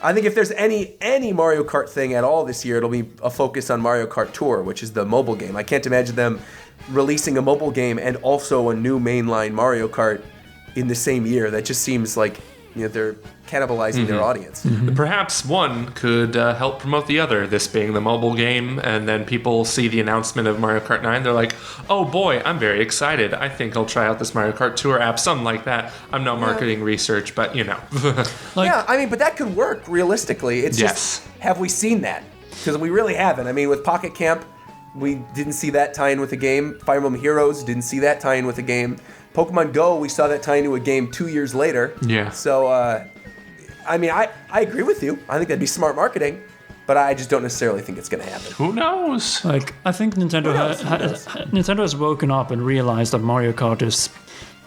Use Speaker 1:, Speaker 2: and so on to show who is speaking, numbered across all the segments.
Speaker 1: I think if there's any Mario Kart thing at all this year, it'll be a focus on Mario Kart Tour, which is the mobile game. I can't imagine them releasing a mobile game and also a new mainline Mario Kart in the same year. That just seems like they're cannibalizing their audience.
Speaker 2: Perhaps one could help promote the other, this being the mobile game, and then people see the announcement of Mario Kart 9, they're like, oh boy, I'm very excited. I think I'll try out this Mario Kart Tour app, something like that. I'm not marketing research, but
Speaker 1: but that could work realistically. It's just, have we seen that? Because we really haven't. I mean, with Pocket Camp, we didn't see that tie in with a game. Fire Emblem Heroes didn't see that tie in with a game. Pokemon Go, we saw that tie into a game 2 years later.
Speaker 2: Yeah.
Speaker 1: So, I agree with you. I think that'd be smart marketing, but I just don't necessarily think it's going to happen.
Speaker 2: Who knows?
Speaker 3: I think Nintendo has woken up and realized that Mario Kart is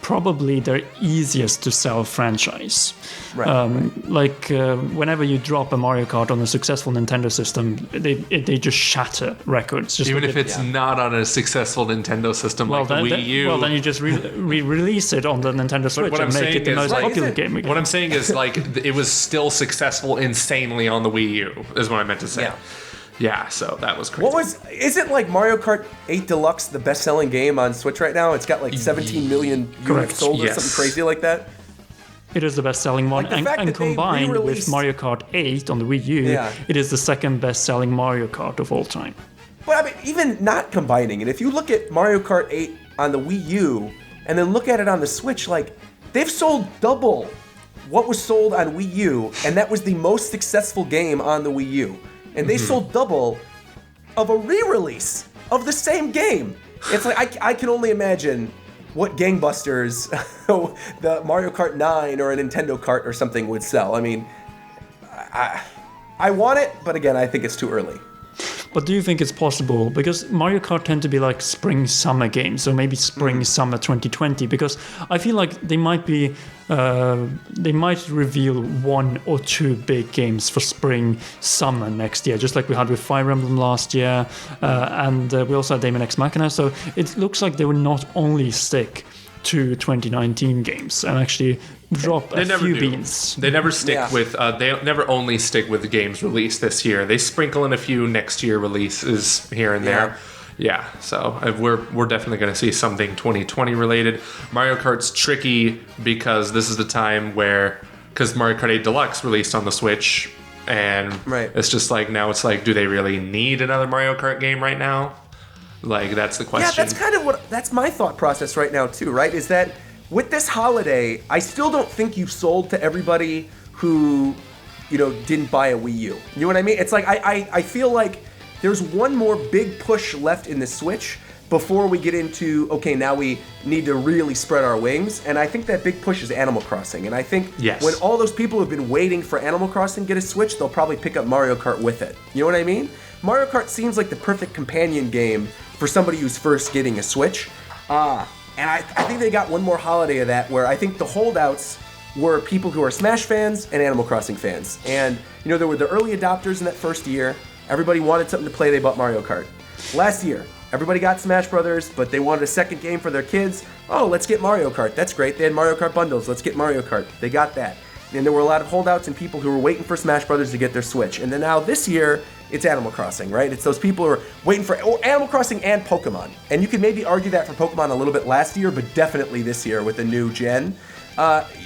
Speaker 3: probably their easiest to sell franchise. Whenever you drop a Mario Kart on a successful Nintendo system, they just shatter records.
Speaker 2: Even if it's not on a successful Nintendo system the Wii U.
Speaker 3: Well, then you just release it on the Nintendo Switch and make it the most popular game again.
Speaker 2: What I'm saying is, it was still successful insanely on the Wii U, is what I meant to say. Yeah, so that was crazy.
Speaker 1: Isn't Mario Kart 8 Deluxe the best-selling game on Switch right now? It's got 17 million units sold or something crazy like that?
Speaker 3: It is the best-selling one, and combined with Mario Kart 8 on the Wii U, it is the second best-selling Mario Kart of all time.
Speaker 1: But even not combining it, if you look at Mario Kart 8 on the Wii U, and then look at it on the Switch, they've sold double what was sold on Wii U, and that was the most successful game on the Wii U. And they sold double of a re-release of the same game. It's I can only imagine what gangbusters the Mario Kart 9 or a Nintendo Kart or something would sell. I mean, I want it, but again, I think it's too early.
Speaker 3: But do you think it's possible? Because Mario Kart tend to be spring-summer games, so maybe spring-summer 2020. Because I feel like they might reveal one or two big games for spring-summer next year, just like we had with Fire Emblem last year, and we also had Daemon X Machina. So it looks like they will not only stick to 2019 games and actually drop a few beans.
Speaker 2: They never stick with. They never only stick with the games released this year. They sprinkle in a few next year releases here and there. Yeah, so we're definitely going to see something 2020 related. Mario Kart's tricky because this is the time because Mario Kart 8 Deluxe released on the Switch, and it's just now it's do they really need another Mario Kart game right now? That's the question.
Speaker 1: Yeah, that's kind of that's my thought process right now too, right? Is that with this holiday, I still don't think you've sold to everybody who, didn't buy a Wii U. You know what I mean? It's I feel like there's one more big push left in the Switch before we get into, okay, now we need to really spread our wings. And I think that big push is Animal Crossing. And I think when all those people who've been waiting for Animal Crossing to get a Switch, they'll probably pick up Mario Kart with it. You know what I mean? Mario Kart seems like the perfect companion game for somebody who's first getting a Switch. And I think they got one more holiday of that where I think the holdouts were people who are Smash fans and Animal Crossing fans. And, there were the early adopters in that first year. Everybody wanted something to play, they bought Mario Kart. Last year, everybody got Smash Brothers, but they wanted a second game for their kids. Oh, let's get Mario Kart. That's great. They had Mario Kart bundles. Let's get Mario Kart. They got that. And there were a lot of holdouts and people who were waiting for Smash Brothers to get their Switch. And then now this year, it's Animal Crossing, right? It's those people who are waiting for Animal Crossing and Pokemon. And you could maybe argue that for Pokemon a little bit last year, but definitely this year with the new gen.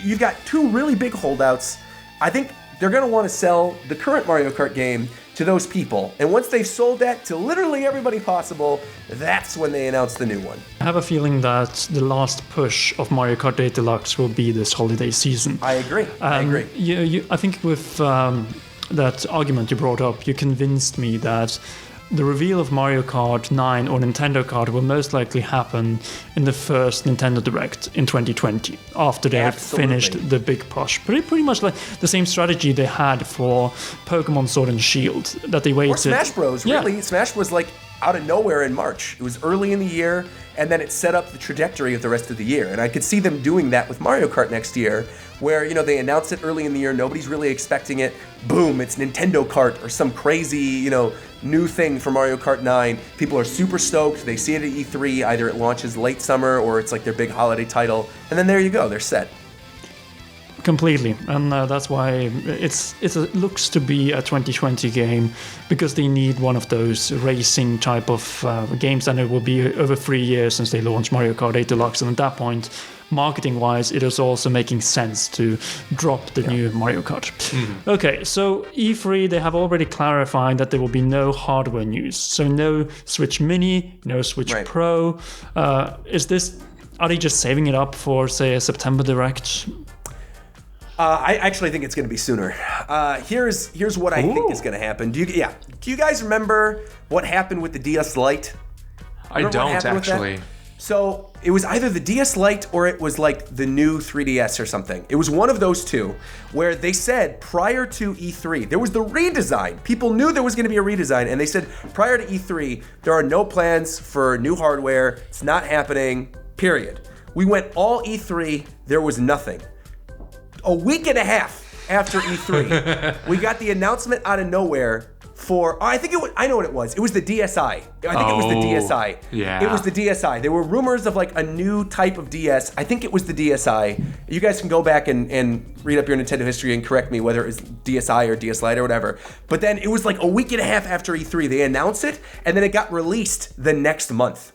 Speaker 1: You've got two really big holdouts. I think they're going to want to sell the current Mario Kart game to those people. And once they've sold that to literally everybody possible, that's when they announce the new one.
Speaker 3: I have a feeling that the last push of Mario Kart 8 Deluxe will be this holiday season.
Speaker 1: I agree.
Speaker 3: I think with that argument you brought up, you convinced me that the reveal of Mario Kart 9 or Nintendo Kart will most likely happen in the first Nintendo Direct in 2020, after they have finished the big push. Pretty much like the same strategy they had for Pokemon Sword and Shield, that they waited.
Speaker 1: Or Smash Bros, really. Yeah. Smash was out of nowhere in March. It was early in the year, and then it set up the trajectory of the rest of the year. And I could see them doing that with Mario Kart next year, where, they announce it early in the year, nobody's really expecting it. Boom, it's Nintendo Kart or some crazy, new thing for Mario Kart 9. People are super stoked. They see it at E3. Either it launches late summer or it's their big holiday title. And then there you go. They're set.
Speaker 3: Completely, and that's why it looks to be a 2020 game, because they need one of those racing type of games, and it will be over 3 years since they launched Mario Kart 8 Deluxe, and at that point, marketing-wise, it is also making sense to drop the new Mario Kart. Okay, so E3, they have already clarified that there will be no hardware news, so no Switch Mini, no Switch Pro. Are they just saving it up for, say, a September Direct?
Speaker 1: I actually think it's going to be sooner. Here's what I think is going to happen. Do you guys remember what happened with the DS Lite?
Speaker 2: I don't actually.
Speaker 1: So it was either the DS Lite or it was like the new 3DS or something. It was one of those two where they said prior to E3, there was the redesign. People knew there was going to be a redesign, and they said prior to E3, there are no plans for new hardware. It's not happening, period. We went all E3, there was nothing. A week and a half after E3, we got the announcement out of nowhere for, I know what it was. It was the DSi. I think it was the DSi.
Speaker 2: Yeah.
Speaker 1: It was the DSi. There were rumors of like a new type of DS. I think it was the DSi. You guys can go back and read up your Nintendo history and correct me whether it was DSi or DS Lite or whatever. But then it was like a week and a half after E3. They announced it, and then it got released the next month.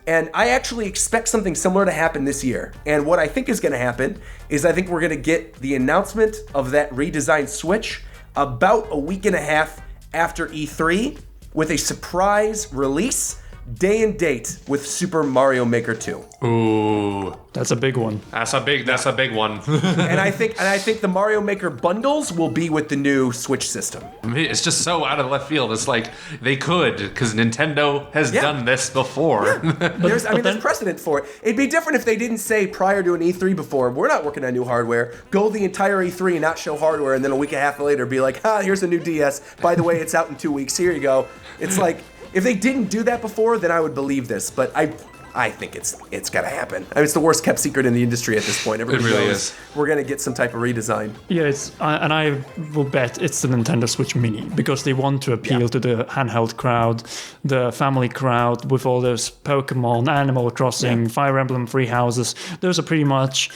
Speaker 1: And I actually expect something similar to happen this year. And what I think is going to happen is I think we're going to get the announcement of that redesigned Switch about a week and a half after E3 with a surprise release, day and date with Super Mario Maker 2.
Speaker 2: Ooh,
Speaker 3: that's a big one.
Speaker 2: That's a big one.
Speaker 1: and I think the Mario Maker bundles will be with the new Switch system.
Speaker 2: I mean, it's just so out of left field. It's like they could, because Nintendo has done this before.
Speaker 1: Yeah. There's precedent for it. It'd be different if they didn't say prior to an E3 before, we're not working on new hardware. Go the entire E3 and not show hardware, and then a week and a half later be like, here's a new DS. By the way, it's out in 2 weeks. Here you go. It's like, if they didn't do that before, then I would believe this. But I think it's gotta happen. I mean, it's the worst kept secret in the industry at this point. Everybody
Speaker 2: really
Speaker 1: knows
Speaker 2: is.
Speaker 1: We're gonna get some type of redesign.
Speaker 3: Yeah, and I will bet it's the Nintendo Switch Mini, because they want to appeal to the handheld crowd, the family crowd, with all those Pokemon, Animal Crossing, Fire Emblem, Three Houses. Those are pretty much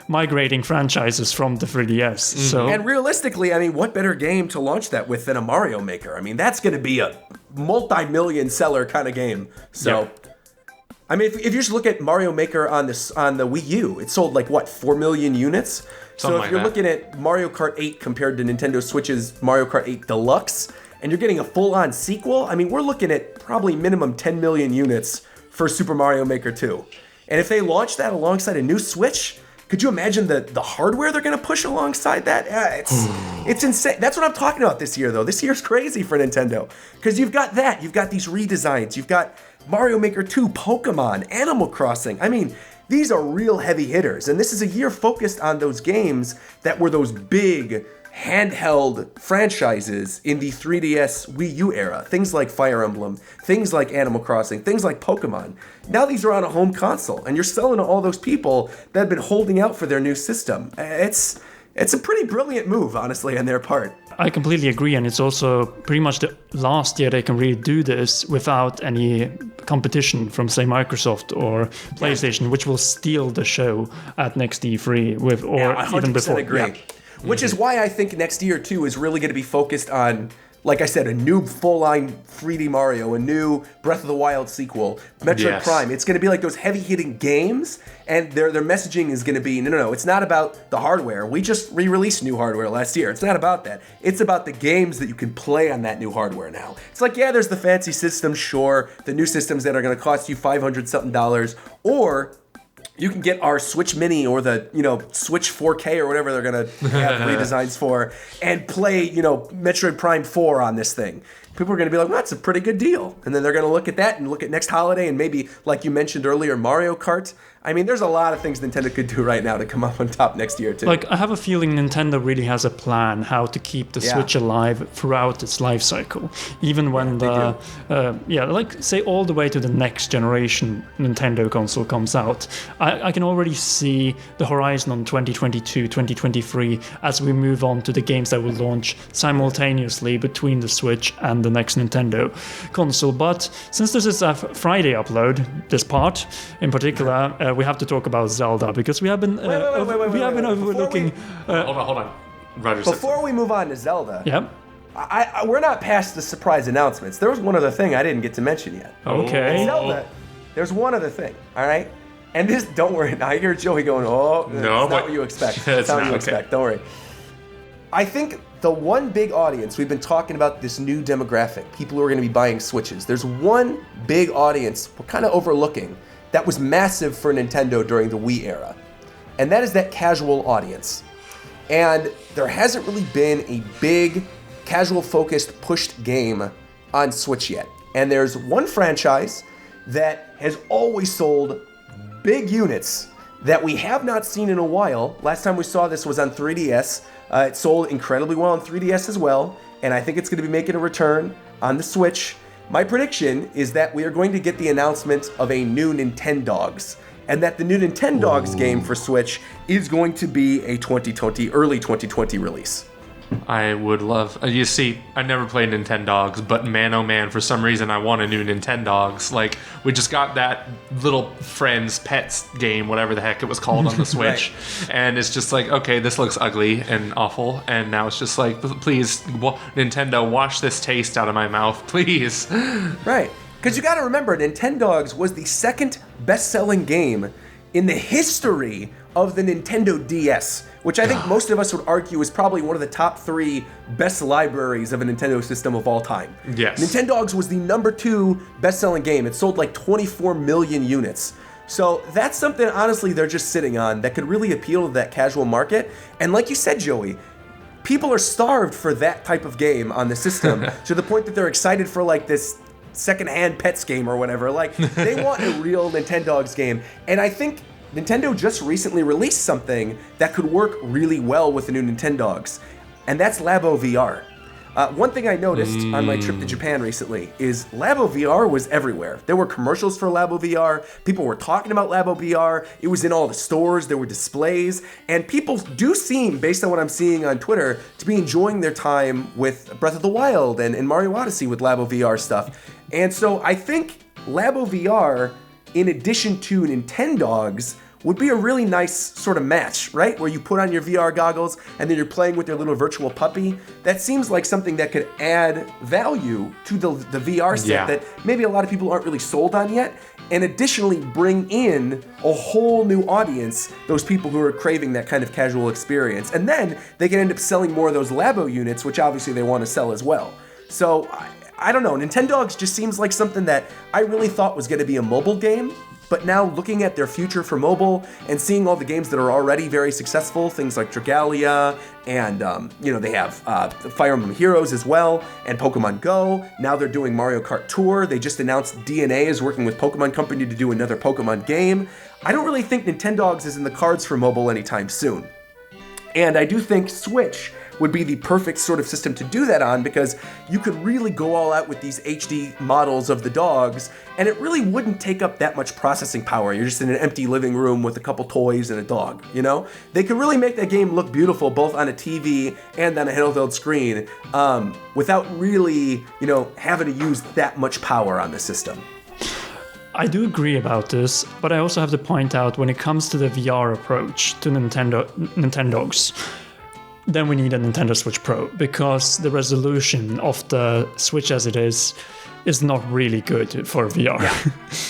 Speaker 3: migrating franchises from the 3DS. So,
Speaker 1: and realistically, I mean, what better game to launch that with than a Mario Maker? I mean, that's going to be a multi-million seller kind of game. So, I mean, if you just look at Mario Maker on the Wii U, it sold like what, 4 million units. So if you're looking at Mario Kart 8 compared to Nintendo Switch's Mario Kart 8 Deluxe, and you're getting a full-on sequel, I mean, we're looking at probably minimum 10 million units for Super Mario Maker 2. And if they launch that alongside a new Switch, could you imagine the hardware they're going to push alongside that? Yeah, it's insane. That's what I'm talking about this year, though. This year's crazy for Nintendo. Because you've got that. You've got these redesigns. You've got Mario Maker 2, Pokemon, Animal Crossing. I mean, these are real heavy hitters. And this is a year focused on those games that were those big handheld franchises in the 3DS Wii U era. Things like Fire Emblem, things like Animal Crossing, things like Pokemon. Now these are on a home console, and you're selling to all those people that have been holding out for their new system. It's a pretty brilliant move, honestly, on their part.
Speaker 3: I completely agree, and it's also pretty much the last year they can really do this without any competition from, say, Microsoft or PlayStation, which will steal the show at next E3 even before.
Speaker 1: Agree. Yeah. Which is why I think next year, too, is really going to be focused on, like I said, a new full-line 3D Mario, a new Breath of the Wild sequel, Metroid Prime. It's going to be like those heavy-hitting games, and their messaging is going to be, no, it's not about the hardware. We just re-released new hardware last year. It's not about that. It's about the games that you can play on that new hardware now. It's like, there's the fancy systems, sure, the new systems that are going to cost you $500-something, or you can get our Switch Mini or the, Switch 4K or whatever they're going to have redesigns for and play, Metroid Prime 4 on this thing. People are going to be like, well, that's a pretty good deal. And then they're going to look at that and look at next holiday and maybe, like you mentioned earlier, Mario Kart. I mean, there's a lot of things Nintendo could do right now to come up on top next year, too.
Speaker 3: I have a feeling Nintendo really has a plan how to keep the Switch alive throughout its life cycle. Even when say all the way to the next generation Nintendo console comes out. I can already see the horizon on 2022, 2023 as we move on to the games that will launch simultaneously between the Switch and the next Nintendo console. But since this is a Friday upload, this part in particular, we have to talk about Zelda because we have been overlooking.
Speaker 2: Hold on. Roger said
Speaker 1: Before we move on to Zelda,
Speaker 3: Yeah.
Speaker 1: we're not past the surprise announcements. There was one other thing I didn't get to mention yet.
Speaker 3: Okay.
Speaker 1: Zelda, there's one other thing, all right? And this, don't worry, I hear Joey going, oh, that's
Speaker 2: No,
Speaker 1: not
Speaker 2: but-
Speaker 1: what you expect.
Speaker 2: It's
Speaker 1: That's not what
Speaker 2: not,
Speaker 1: you
Speaker 2: okay.
Speaker 1: expect, don't worry. I think the one big audience, we've been talking about this new demographic, people who are going to be buying Switches. There's one big audience we're kind of overlooking that was massive for Nintendo during the Wii era. And that is that casual audience. And there hasn't really been a big, casual-focused, pushed game on Switch yet. And there's one franchise that has always sold big units that we have not seen in a while. Last time we saw this was on 3DS. It sold incredibly well on 3DS as well, and I think it's going to be making a return on the Switch. My prediction is that we are going to get the announcement of a new Nintendogs, and that the new Nintendogs game for Switch is going to be a early 2020 release.
Speaker 2: I would love. You see, I never played Nintendogs, but man, oh man, for some reason I want a new Nintendogs. Like, we just got that little Friends Pets game, whatever the heck it was called on the Switch, and it's just like, okay, this looks ugly and awful, and now it's just like, please, Nintendo, wash this taste out of my mouth, please.
Speaker 1: Right. Because you got to remember, Nintendogs was the second best-selling game in the history of the Nintendo DS, which I think most of us would argue is probably one of the top 3 best libraries of a Nintendo system of all time.
Speaker 2: Yes.
Speaker 1: Nintendogs was the number 2 best-selling game. It sold like 24 million units. So that's something, honestly, they're just sitting on that could really appeal to that casual market. And like you said, Joey, people are starved for that type of game on the system to the point that they're excited for like this secondhand Pets game or whatever. Like, they want a real Nintendogs game. And I think Nintendo just recently released something that could work really well with the new Nintendogs, and that's Labo VR. One thing I noticed on my trip to Japan recently is Labo VR was everywhere. There were commercials for Labo VR. People were talking about Labo VR. It was in all the stores. There were displays. And people do seem, based on what I'm seeing on Twitter, to be enjoying their time with Breath of the Wild and Mario Odyssey with Labo VR stuff. And so I think Labo VR, in addition to Nintendogs, would be a really nice sort of match, right? Where you put on your VR goggles and then you're playing with your little virtual puppy. That seems like something that could add value to the VR set that maybe a lot of people aren't really sold on yet, and additionally bring in a whole new audience, those people who are craving that kind of casual experience. And then they can end up selling more of those Labo units, which obviously they want to sell as well. So I don't know, Nintendogs just seems like something that I really thought was going to be a mobile game, but now looking at their future for mobile and seeing all the games that are already very successful, things like Dragalia and, they have Fire Emblem Heroes as well, and Pokemon Go. Now they're doing Mario Kart Tour. They just announced DNA is working with Pokemon Company to do another Pokemon game. I don't really think Nintendogs is in the cards for mobile anytime soon. And I do think Switch would be the perfect sort of system to do that on, because you could really go all out with these HD models of the dogs, and it really wouldn't take up that much processing power. You're just in an empty living room with a couple toys and a dog, you know? They could really make that game look beautiful both on a TV and on a handheld screen without really, having to use that much power on the system.
Speaker 3: I do agree about this, but I also have to point out when it comes to the VR approach to Nintendogs, then we need a Nintendo Switch Pro, because the resolution of the Switch as it is not really good for VR.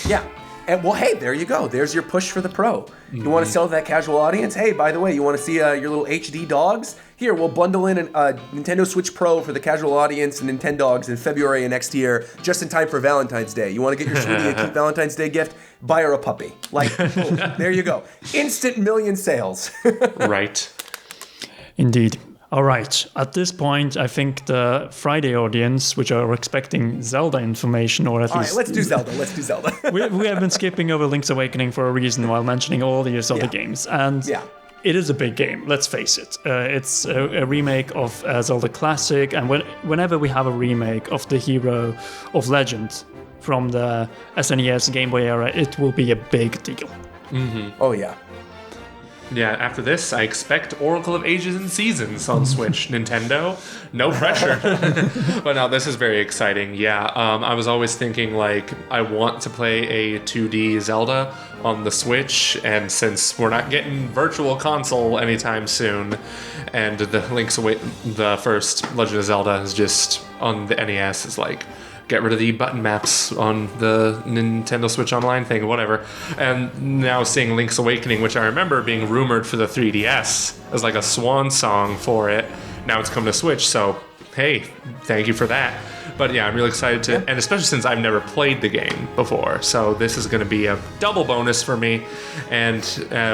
Speaker 1: Yeah. And well, hey, there you go. There's your push for the Pro. You want to sell to that casual audience? Hey, by the way, you want to see your little HD dogs? Here, we'll bundle in a Nintendo Switch Pro for the casual audience and Nintendogs in February of next year, just in time for Valentine's Day. You want to get your sweetie a cute Valentine's Day gift? Buy her a puppy. Like, boom, there you go. Instant million sales.
Speaker 2: Right.
Speaker 3: Indeed. All right. At this point, I think the Friday audience, which are expecting Zelda information, or at least...
Speaker 1: All right, let's do Zelda.
Speaker 3: we have been skipping over Link's Awakening for a reason while mentioning all these other games. And it is a big game, let's face it. It's a remake of Zelda Classic, and whenever we have a remake of the Hero of Legend from the SNES Game Boy era, it will be a big deal.
Speaker 1: Oh, yeah.
Speaker 2: Yeah, after this, I expect Oracle of Ages and Seasons on Switch. Nintendo, no pressure. But no, this is very exciting. Yeah, I was always thinking, like, I want to play a 2D Zelda on the Switch, and since we're not getting Virtual Console anytime soon, and the first Legend of Zelda is just on the NES, is like, get rid of the button maps on the Nintendo Switch Online thing, whatever. And now seeing Link's Awakening, which I remember being rumored for the 3DS as like a swan song for it. Now it's come to Switch, so hey, thank you for that. But yeah, I'm really excited to, and especially since I've never played the game before, so this is going to be a double bonus for me. And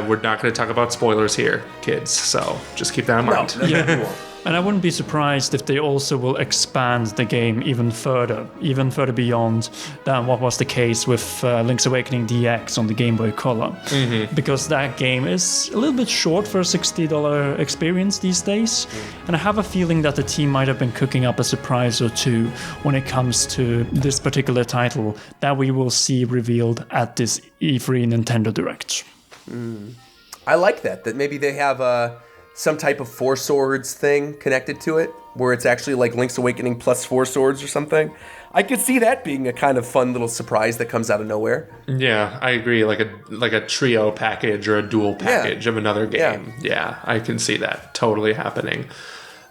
Speaker 2: we're not going to talk about spoilers here, kids, so just keep that in mind.
Speaker 1: No.
Speaker 3: And I wouldn't be surprised if they also will expand the game even further beyond than what was the case with Link's Awakening DX on the Game Boy Color. Mm-hmm. Because that game is a little bit short for a $60 experience these days. And I have a feeling that the team might have been cooking up a surprise or two when it comes to this particular title that we will see revealed at this E3 Nintendo Direct.
Speaker 1: I like that maybe they have some type of Four Swords thing connected to it, where it's actually like Link's Awakening plus Four Swords or something. I could see that being a kind of fun little surprise that comes out of nowhere.
Speaker 2: Yeah, I agree. Like a trio package or a dual package of another game. Yeah, I can see that totally happening.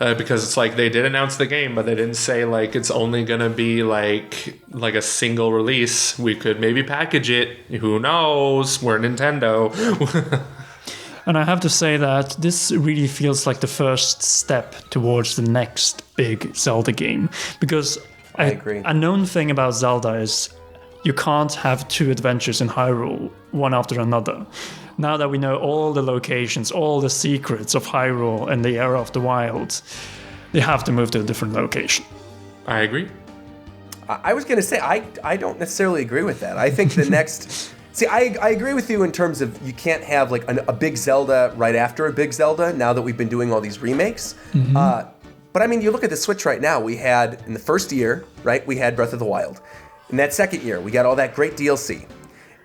Speaker 2: Because it's like they did announce the game, but they didn't say like it's only gonna be like a single release. We could maybe package it. Who knows? We're Nintendo.
Speaker 3: And I have to say that this really feels like the first step towards the next big Zelda game. Because
Speaker 1: I agree.
Speaker 3: A known thing about Zelda is you can't have two adventures in Hyrule, one after another. Now that we know all the locations, all the secrets of Hyrule and the era of the wild, they have to move to a different location.
Speaker 2: I agree.
Speaker 1: I was going to say, I don't necessarily agree with that. I think the next... See, I agree with you in terms of you can't have like a big Zelda right after a big Zelda now that we've been doing all these remakes. Mm-hmm. But I mean, you look at the Switch right now, we had in the first year, right, we had Breath of the Wild. In that second year, we got all that great DLC.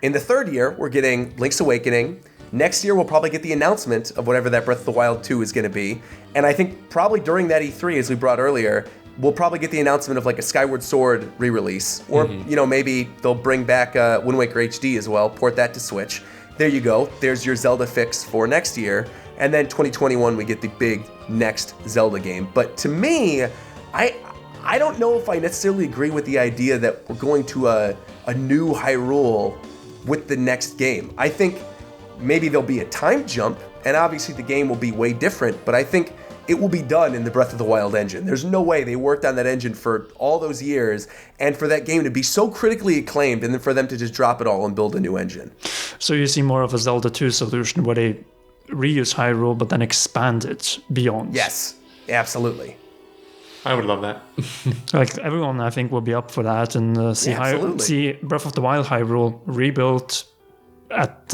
Speaker 1: In the third year, we're getting Link's Awakening. Next year, we'll probably get the announcement of whatever that Breath of the Wild 2 is going to be. And I think probably during that E3, as we brought earlier, we'll probably get the announcement of like a Skyward Sword re-release. Or, maybe they'll bring back Wind Waker HD as well, port that to Switch. There you go. There's your Zelda fix for next year. And then 2021, we get the big next Zelda game. But to me, I don't know if I necessarily agree with the idea that we're going to a new Hyrule with the next game. I think maybe there'll be a time jump, and obviously the game will be way different, but I think it will be done in the Breath of the Wild engine. There's no way they worked on that engine for all those years, and for that game to be so critically acclaimed, and then for them to just drop it all and build a new engine.
Speaker 3: So you see more of a Zelda 2 solution where they reuse Hyrule, but then expand it beyond.
Speaker 1: Yes, absolutely.
Speaker 2: I would love that.
Speaker 3: Like everyone, I think, will be up for that and see Breath of the Wild Hyrule rebuilt at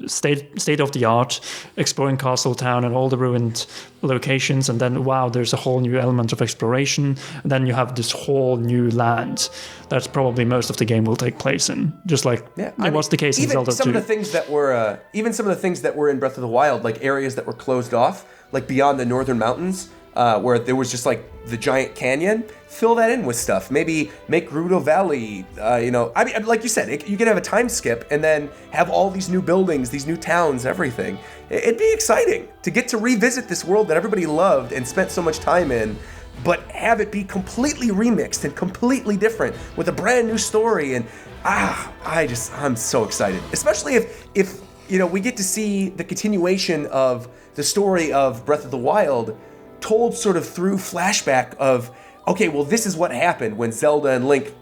Speaker 3: state of the art, exploring Castle Town and all the ruined locations, and then there's a whole new element of exploration. And then you have this whole new land that's probably most of the game will take place in, just like was the case in Zelda 2.
Speaker 1: Some of the things that were in Breath of the Wild, like areas that were closed off, like beyond the northern mountains, where there was just like the giant canyon, fill that in with stuff. Maybe make Gerudo Valley, I mean, like you said, you can have a time skip and then have all these new buildings, these new towns, everything. It'd be exciting to get to revisit this world that everybody loved and spent so much time in, but have it be completely remixed and completely different with a brand new story. And I'm so excited, especially if we get to see the continuation of the story of Breath of the Wild told sort of through flashback of, okay, well, this is what happened when Zelda and Link,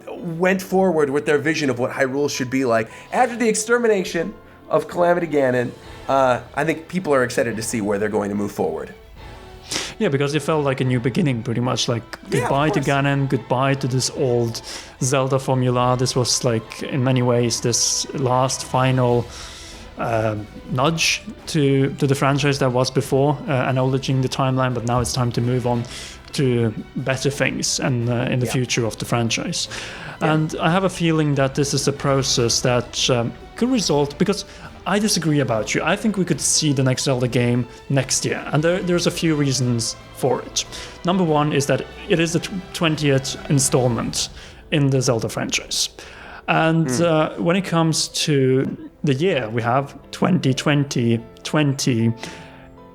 Speaker 1: went forward with their vision of what Hyrule should be like. After the extermination of Calamity Ganon, I think people are excited to see where they're going to move forward.
Speaker 3: Yeah, because it felt like a new beginning, pretty much. Like, goodbye to Ganon, goodbye to this old Zelda formula. This was, like, in many ways, this last final nudge to the franchise that was before, acknowledging the timeline, but now it's time to move on to better things and in the future of the franchise. And I have a feeling that this is a process that could result, because I disagree about you. I think we could see the next Zelda game next year, and there's a few reasons for it. Number one is that it is the 20th installment in the Zelda franchise. And when it comes to the year, we have 2020,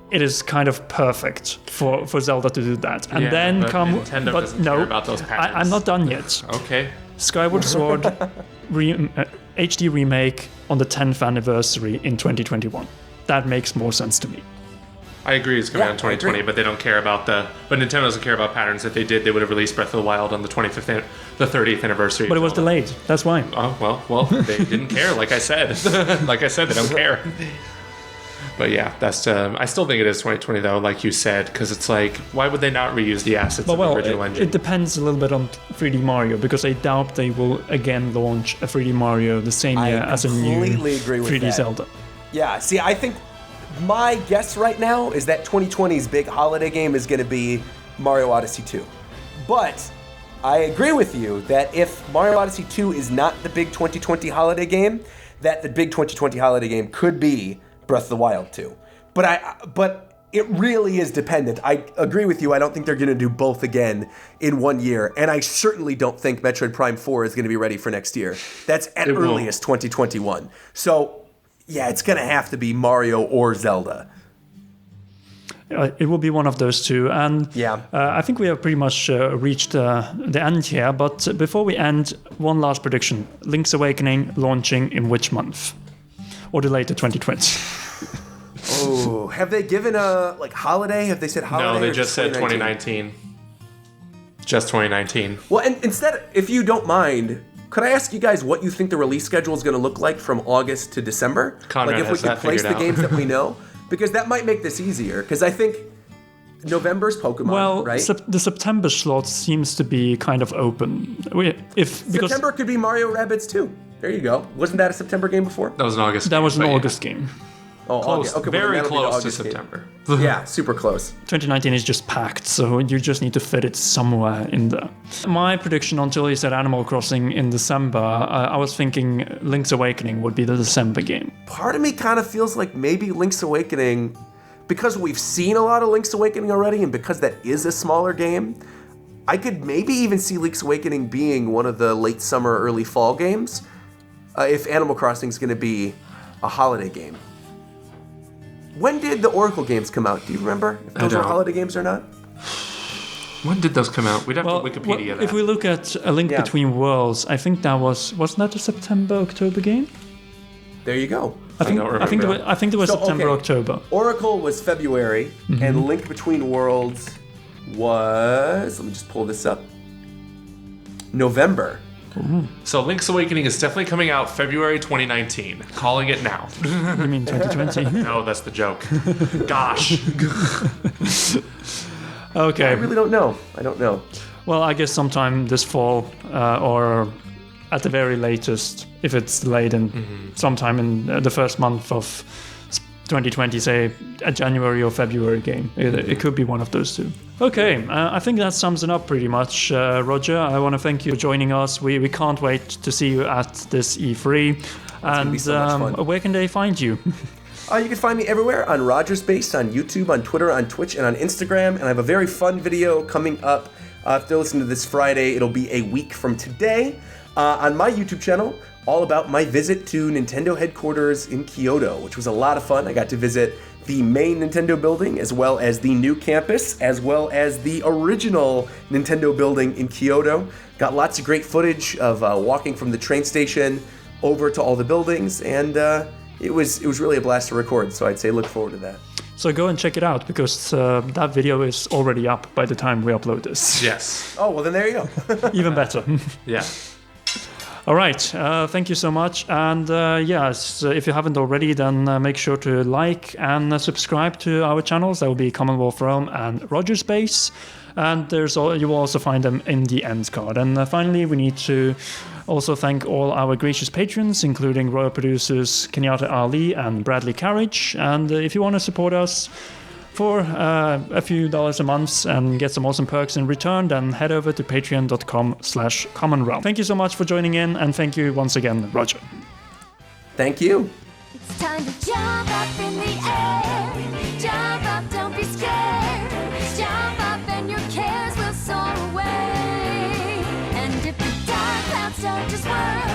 Speaker 3: it is kind of perfect for Zelda to do that. And then
Speaker 2: but Nintendo doesn't care about those patterns.
Speaker 3: I'm not done yet.
Speaker 2: Okay.
Speaker 3: Skyward Sword HD remake on the 10th anniversary in 2021. That makes more sense to me.
Speaker 2: I agree it's coming out in 2020, but they don't care about but Nintendo doesn't care about patterns. If they did, they would have released Breath of the Wild on the 30th anniversary.
Speaker 3: But it was delayed. That's why.
Speaker 2: Oh, well, they didn't care, like I said. Like I said, they don't care. But yeah, that's. I still think it is 2020 though, like you said, because it's like, why would they not reuse the assets of the original engine?
Speaker 3: It depends a little bit on 3D Mario, because I doubt they will again launch a 3D Mario the same year as a new 3D Zelda.
Speaker 1: Yeah, see, I think my guess right now is that 2020's big holiday game is going to be Mario Odyssey 2. But I agree with you that if Mario Odyssey 2 is not the big 2020 holiday game, that the big 2020 holiday game could be Breath of the Wild 2. But it really is dependent. I agree with you. I don't think they're going to do both again in 1 year. And I certainly don't think Metroid Prime 4 is going to be ready for next year. That's at earliest 2021. So, yeah, it's going to have to be Mario or Zelda.
Speaker 3: It will be one of those two. And I think we have pretty much reached the end here. But before we end, one last prediction. Link's Awakening launching in which month? Or delayed to 2020?
Speaker 1: Oh, have they given a holiday? Have they said holiday?
Speaker 2: No, they just said 2019. Just 2019.
Speaker 1: Well, and instead, if you don't mind, could I ask you guys what you think the release schedule is going to look like from August to December?
Speaker 2: Conrad
Speaker 1: if we can place the games that we know, because that might make this easier. Because I think November's Pokemon, right?
Speaker 3: The September slot seems to be kind of open.
Speaker 1: September could be Mario Rabbids 2. There you go. Wasn't that a September game before?
Speaker 2: That was an August.
Speaker 3: That was an August game.
Speaker 1: Oh,
Speaker 2: close.
Speaker 1: Okay,
Speaker 2: very close to September.
Speaker 1: Yeah, super close.
Speaker 3: 2019 is just packed, so you just need to fit it somewhere in there. My prediction until you said Animal Crossing in December, I was thinking Link's Awakening would be the December game.
Speaker 1: Part of me kind of feels like maybe Link's Awakening, because we've seen a lot of Link's Awakening already, and because that is a smaller game, I could maybe even see Link's Awakening being one of the late summer, early fall games, if Animal Crossing is going to be a holiday game. When did the Oracle games come out? Do you remember if those are holiday games or not?
Speaker 2: When did those come out? We'd have to Wikipedia that.
Speaker 3: If we look at A Link Between Worlds, I think that wasn't that a September-October game?
Speaker 1: There you go.
Speaker 3: I think it was September-October.
Speaker 1: Oracle was February, and Link Between Worlds was, let me just pull this up, November.
Speaker 2: So Link's Awakening is definitely coming out February 2019. Calling it now.
Speaker 3: You mean 2020?
Speaker 2: No, that's the joke. Gosh.
Speaker 3: Okay.
Speaker 1: I really don't know. I don't know.
Speaker 3: Well, I guess sometime this fall, or at the very latest, if it's delayed in sometime in the first month of 2020, say a January or February game. It could be one of those two. Okay, I think that sums it up pretty much. Roger, I want to thank you for joining us. We can't wait to see you at this E3. And
Speaker 1: so much fun.
Speaker 3: Where can they find you?
Speaker 1: You can find me everywhere on Roger's Base, on YouTube, on Twitter, on Twitch, and on Instagram. And I have a very fun video coming up. If they're listening to this Friday, it'll be a week from today on my YouTube channel, all about my visit to Nintendo headquarters in Kyoto, which was a lot of fun. I got to visit the main Nintendo building, as well as the new campus, as well as the original Nintendo building in Kyoto. Got lots of great footage of walking from the train station over to all the buildings, and it was really a blast to record, so I'd say look forward to that.
Speaker 3: So go and check it out, because that video is already up by the time we upload this.
Speaker 2: Yes.
Speaker 1: Oh, well then there you go.
Speaker 3: Even better.
Speaker 2: Yeah.
Speaker 3: All right, thank you so much. And yes, if you haven't already, then make sure to like and subscribe to our channels. That will be Commonwealth Realm and Roger's Base. And you will also find them in the end card. And finally, we need to also thank all our gracious patrons, including royal producers Kenyatta Ali and Bradley Carriage. And if you want to support us for a few dollars a month and get some awesome perks in return, then head over to patreon.com/commonrealm. Thank you so much for joining in, and thank you once again, Roger.
Speaker 1: Thank you.
Speaker 4: It's It's time to jump up in the air. Jump up, don't be scared. Jump up and your cares will soar away. And if the dark clouds start to swirl,